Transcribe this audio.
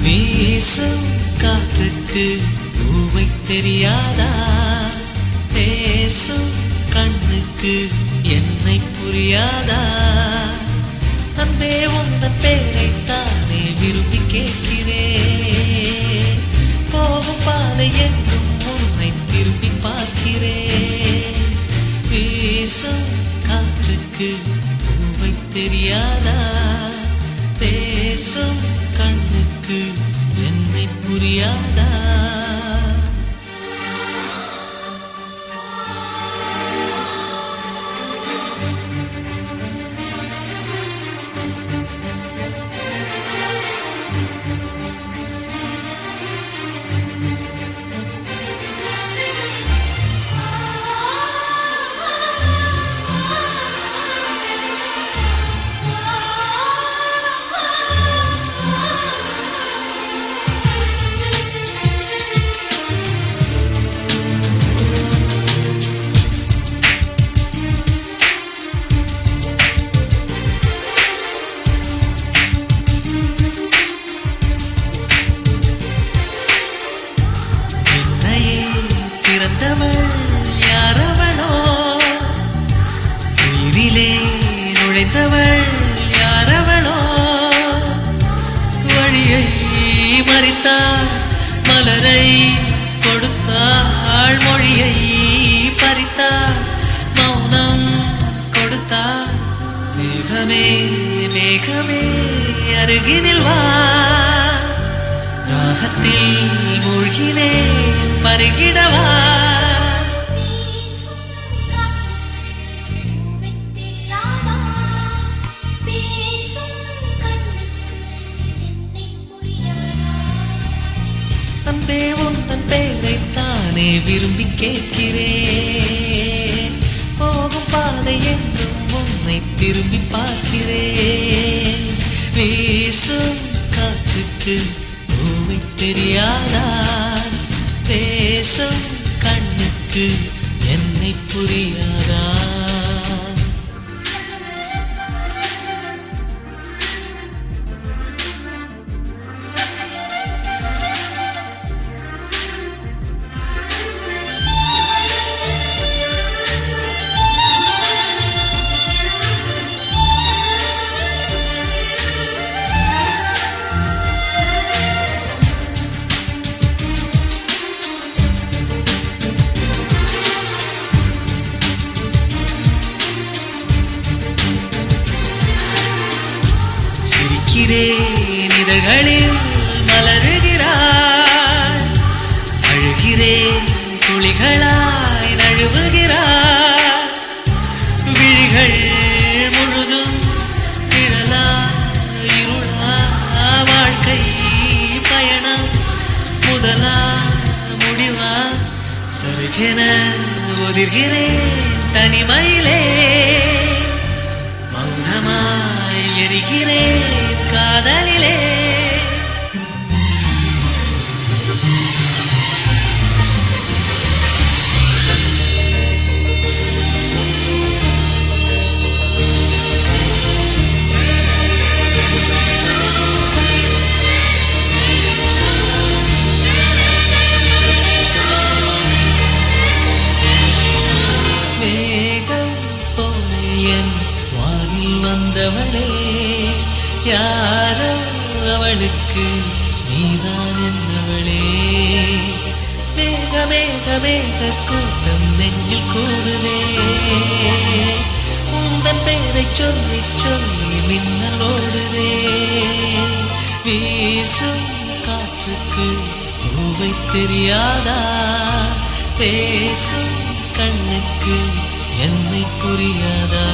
வீசும் காற்றுக்கு பூவை தெரியாதா? பேசும் கண்ணுக்கு என்னை புரியாதா? அன்பே உந்தன் பேரைத்தானே விரும்பி கேட்கிறேன். போகும் பாதை என்றும் உன்னை திரும்பி பார்க்கிறேன். வீசும் காற்றுக்கு பூவை தெரியாதா? பேசும் கண்ணுக்கு என்னை புரியாதா? பிறந்தவள் யாரவளோ? உயிரிலே நுழைந்தவள் யாரவளோ? வழியை மறித்தாள், மலரை கொடுத்தாள், மொழியை பறித்தாள், மௌனம் கொடுத்தாள். மேகமே மேகமே அருகினில் வா, தாகத்தில் மூழ்கினேன் பருகிடவா. அன்பே உந்தன் பேரைத்தானே விரும்பி கேட்கிறேன். போகும் பாதை என்றும் உன்னை திரும்பி பார்க்கிறேன். வீசும் காற்றுக்கு பூவை தெரியாதா? பேசும் கண்ணுக்கு என்னை புரியாதா? சிரிக்கிறேன் இதழ்களில் மலருகிறாள், அழுகிறேன் துளிகளாய் நழுவுகிறாள். விழிகள் முழுதும் நிழலா இருளா? வாழ்க்கை பயணம் முதலா முடிவா? சருகென ஒதிர்கிறேன் தனிமையிலே, மௌனமாய் எரிகிறேன் காதலிலே. மேகம் போல என் வானில் வந்தவளே, யாரோ அவளுக்கு நீதான் என்னவளே. மேக மேக மேக கூட்டம் நெஞ்சில் கூடுதே, உந்தன் பேரை சொல்லி சொல்லி மின்னல் ஓடுதே. வீசும் காற்றுக்கு பூவை தெரியாதா? பேசும் கண்ணுக்கு என்னை புரியாதா?